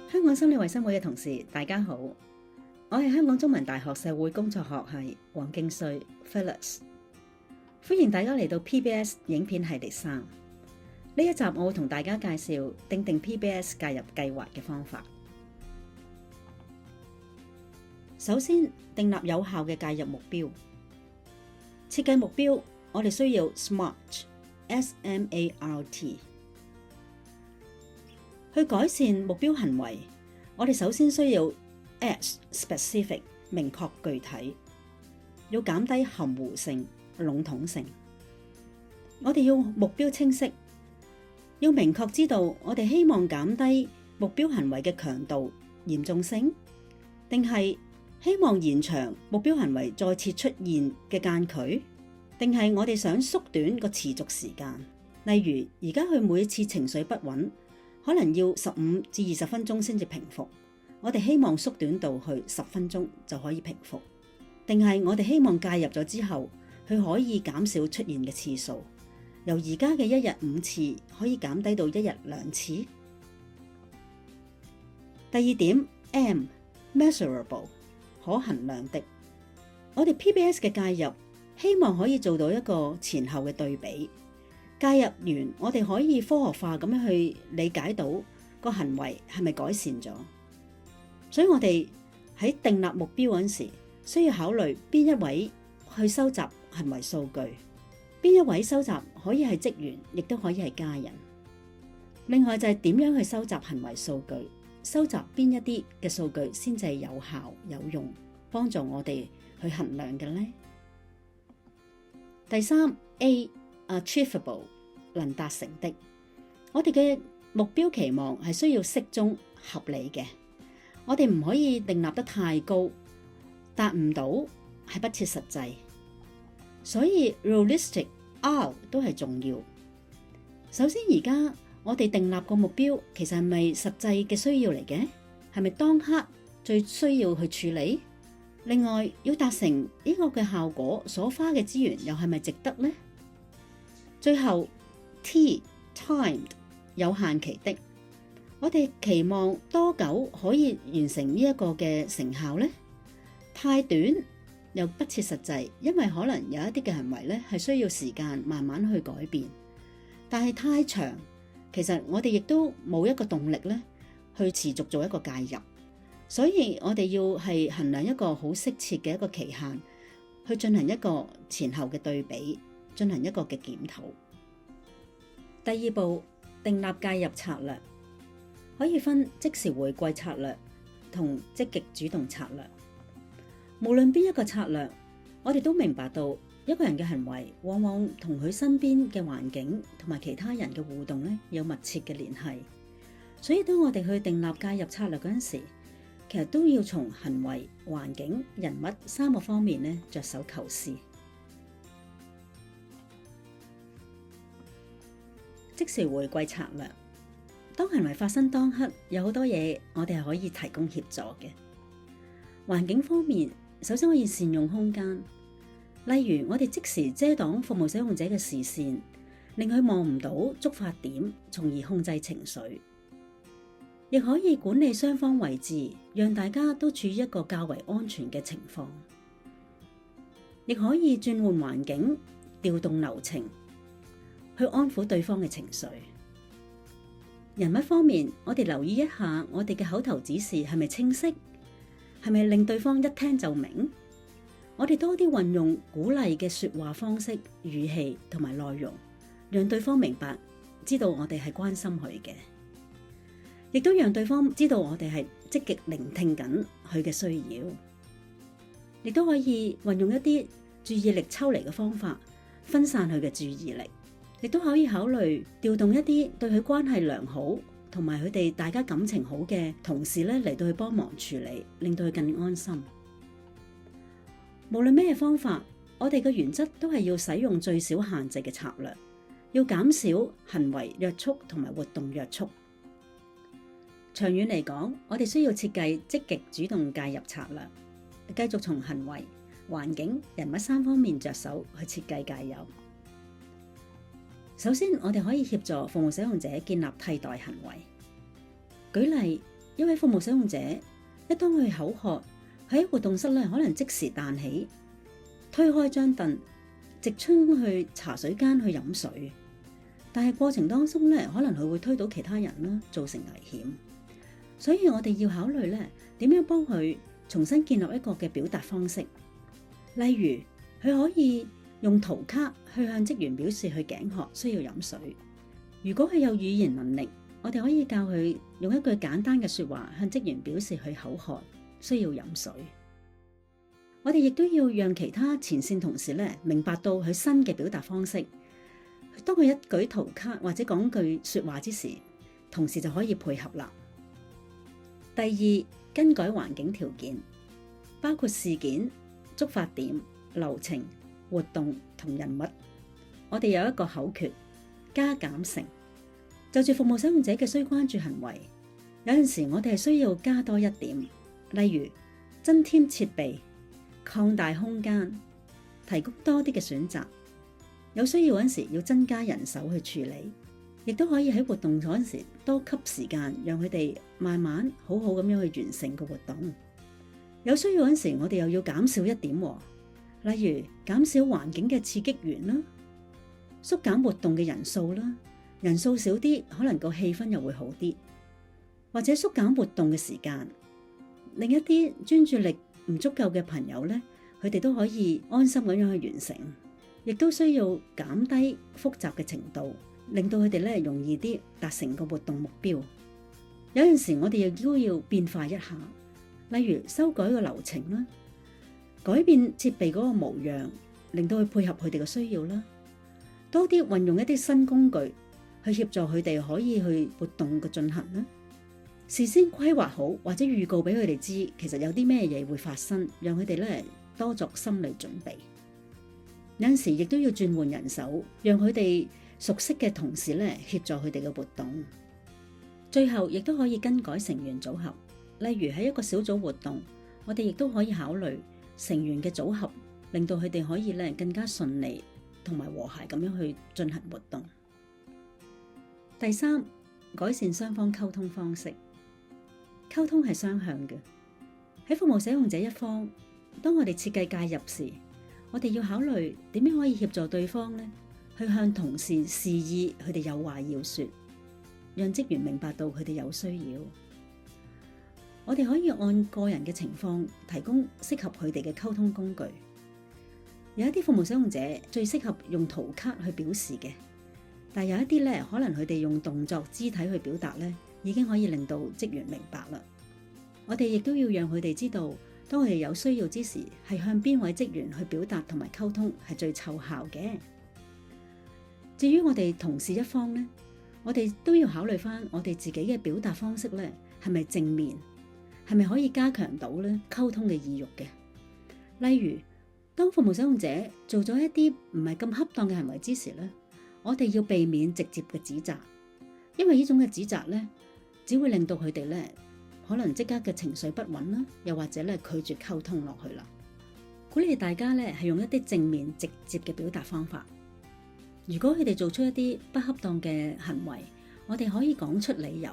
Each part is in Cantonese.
香港心理衛生會嘅同事，大家好，我係香港中文大學社會工作學系黃敬穗 Phyllis， 歡迎大家嚟到 PBS 影片系列3。呢一集我會同大家介紹訂定 PBS 介入計劃嘅方法。首先，訂立有效嘅介入目標。設計目標，我哋需要 SMART。去改善目標行為，我哋首先需要 specific 明確具體，要減低含糊性、籠統性。我哋要目標清晰，要明確知道我哋希望減低目標行為嘅強度、嚴重性，定係希望延長目標行為再次出現嘅間距，定係我哋想縮短個持續時間。例如而家佢每次情緒不穩，可能要15至20分鐘先至平復，我哋希望縮短到去10分鐘就可以平復，定係我哋希望介入咗之後，佢可以減少出現嘅次數，由而家嘅1日5次可以減低到1日2次。第二點 measurable 可衡量的，我哋 PBS 嘅介入希望可以做到一個前後嘅對比。介入完，我哋可以科學化咁樣去理解到個行為係咪改善咗。所以我哋喺訂立目標嗰陣時，需要考慮邊一位去收集行為數據，邊一位收集可以係職員，亦都可以係家人。另外就係點樣去收集行為數據，收集邊一啲嘅數據先至係有效有用，幫助我哋去衡量嘅呢？第三 Achievable 能達成的，我哋嘅目標期望係需要適中合理嘅，我哋唔可以訂立得太高，達唔到係不切實際，所以 realistic R 都係重要。首先而家我哋訂立個目標，其實係咪實際嘅需要嚟嘅？係咪當刻最需要去處理？另外要達成呢個嘅效果，所花嘅資源又係咪值得呢？最後 timed 有限期的，我哋期望多久可以完成呢一個嘅成效呢？太短又不切實際，因為可能有一啲嘅行為咧係需要時間慢慢去改變，但係太長，其實我哋亦都冇一個動力咧去持續做一個介入，所以我哋要係衡量一個好適切嘅一個期限，去進行一個前後嘅對比，進行一個嘅檢討。第二步，訂立介入策略，可以分即時回饋策略同積極主動策略。無論邊一個策略，我哋都明白到一個人嘅行為往往同佢身邊嘅環境同埋其他人嘅互動咧有密切嘅聯繫。所以當我哋去訂立介入策略嗰陣時，其實都要從行為、環境、人物3個方面咧着手構思。即時回饋策略，當行為發生當刻，有好多嘢我哋係可以提供協助嘅。環境方面，首先可以善用空間，例如我哋即時遮擋服務使用者嘅視線，令佢望唔到觸發點，從而控制情緒。亦可以管理雙方位置，讓大家都處於一個較為安全嘅情況。亦可以轉換環境，調動流程，去安撫對方嘅情緒。人物方面，我哋留意一下我哋嘅口頭指示係咪清晰，係咪令對方一聽就明。我哋多啲運用鼓勵嘅說話方式、語氣同埋內容，讓對方明白，知道我哋係關心佢嘅，亦都讓對方知道我哋係積極聆聽緊佢嘅需要。亦都可以運用一啲注意力抽離嘅方法，分散佢嘅注意力。亦都可以考慮調動一啲對佢關係良好同埋佢哋大家感情好嘅同事咧嚟到去幫忙處理，令到佢更安心。無論咩方法，我哋嘅原則都係要使用最少限制嘅策略，要減少行為約束同埋活動約束。長遠嚟講，我哋需要設計積極主動介入策略，繼續從行為、環境、人物3方面着手去設計介入。首先，我哋可以協助服務使用者建立替代行為。舉例，一位服務使用者一當佢口渴，喺活動室咧可能即時彈起，推開張凳，直衝去茶水間去飲水。但係過程當中咧，可能佢會推到其他人啦，造成危險。所以我哋要考慮咧，點樣幫佢重新建立一個嘅表達方式。例如，佢可以用圖卡去向職員表示佢頸渴需要飲水。如果佢有語言能力，我哋可以教佢用一句簡單嘅說話向職員表示佢口渴需要飲水。我哋亦都要讓其他前線同事咧明白到佢新嘅表達方式。當佢一舉圖卡或者講句說話之時，同事就可以配合啦。第二，更改環境條件，包括事件、觸發點、流程、活動同人物。我哋有一個口訣：加減乘。就住服務使用者嘅需關注行為，有陣時我哋係需要加多一點，例如增添設備、擴大空間、提供多啲嘅選擇。有需要嗰陣時要增加人手去處理，亦都可以喺活動嗰陣時多給時間，讓佢哋慢慢好好咁樣去完成個活動。有需要嗰陣時，我哋又要減少一點，例如減少環境嘅刺激源啦，縮減活動嘅人數啦，人數少啲，可能個氣氛又會好啲，或者縮減活動嘅時間。另一啲專注力唔足夠嘅朋友咧，佢哋都可以安心咁樣去完成。亦都需要減低複雜嘅程度，令到佢哋咧容易啲達成個活動目標。有陣時我哋亦都要變化一下，例如修改個流程啦，改變設備嗰個模樣，令到佢配合佢哋嘅需要啦。多啲運用一啲新工具去協助佢哋可以去活動嘅進行啦。事先規劃好或者預告俾佢哋知，其實有啲咩嘢會發生，讓佢哋咧多作心理準備。有陣時亦都要轉換人手，讓佢哋熟悉嘅同事咧協助佢哋嘅活動。最後亦都可以更改成員組合，例如喺一個小組活動，我哋亦都可以考慮成員嘅組合，令到佢哋可以咧更加順利同埋和諧咁樣去進行活動。第三，改善雙方溝通方式。溝通係雙向嘅，喺服務使用者一方，當我哋設計介入時，我哋要考慮點樣可以協助對方咧，去向同事示意佢哋有話要說，讓職員明白到佢哋有需要。我哋可以按個人嘅情況提供適合佢哋嘅溝通工具。有一啲服務使用者最適合用圖卡去表示嘅，但有一啲咧，可能佢哋用動作、肢體去表達咧，已經可以令到職員明白啦。我哋亦都要讓佢哋知道，當佢哋有需要之時，係向邊位職員去表達同埋溝通係最奏效嘅。至於我哋同事一方咧，我哋都要考慮翻我哋自己嘅表達方式咧，係咪正面，係咪可以加強到咧溝通嘅意欲嘅。例如，當服務使用者做咗一啲唔係咁恰當嘅行為之時咧，我哋要避免直接嘅指責，因為呢種嘅指責咧，只會令到佢哋咧可能即刻嘅情緒不穩啦，又或者咧拒絕溝通落去啦。鼓勵大家咧係用一啲正面直接嘅表達方法。如果佢哋做出一啲不恰當嘅行為，我哋可以講出理由，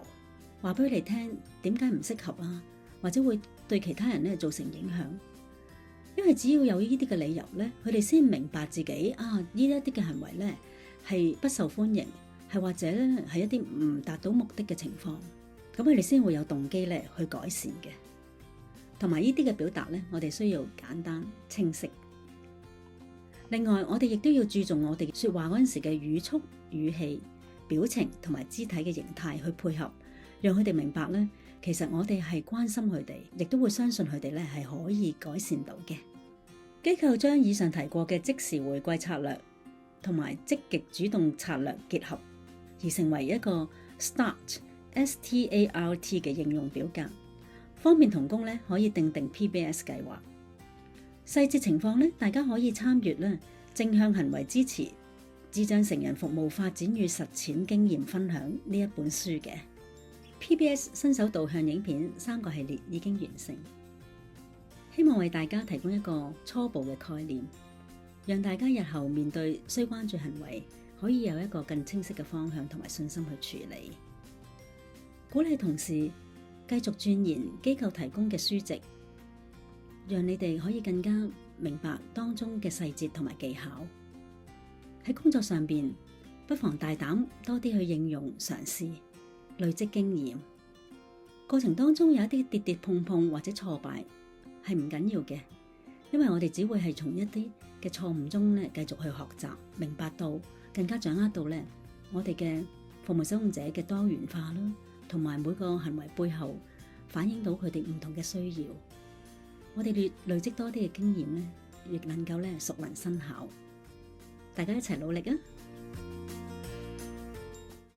話俾佢哋聽點解唔適合啊，或者會對其他人咧造成影響。因為只要有呢啲嘅理由咧，佢哋先明白自己呢一啲嘅行為咧係不受歡迎，係或者咧係一啲唔達到目的嘅情況。咁佢哋先會有動機咧去改善嘅，同埋呢啲嘅表達咧，我哋需要簡單清晰。另外，我哋亦都要注重我哋說話嗰陣時嘅語速、語氣、表情同埋肢體嘅形態去配合，讓佢哋明白咧，其實我哋係關心佢哋，亦都會相信佢哋咧係可以改善到嘅。機構將以上提過嘅即時回饋策略同埋積極主動策略結合，而成為一個 START 嘅應用表格，方便同工咧可以訂定 PBS 計劃。細節情況咧，大家可以參閱咧正向行為支持、智障成人服務發展與實踐經驗分享呢一本書嘅。PBS 新手導向影片3個系列已經完成，希望為大家提供一個初步嘅概念，讓大家日後面對需關注行為可以有一個更清晰嘅方向同埋信心去處理。鼓勵同事繼續鑽研機構提供嘅書籍，讓你哋可以更加明白當中嘅細節同埋技巧。喺工作上邊，不妨大膽多啲去應用嘗試，累積經驗。過程當中有一啲跌跌碰碰或者挫敗係唔緊要嘅，因為我哋只會係從一啲嘅錯誤中咧繼續去學習，明白到更加掌握到咧我哋嘅服務使用者嘅多元化啦，同埋每個行為背後反映到佢哋唔同嘅需要。我哋累積多啲嘅經驗咧，亦能夠咧熟能生巧。大家一齊努力啊！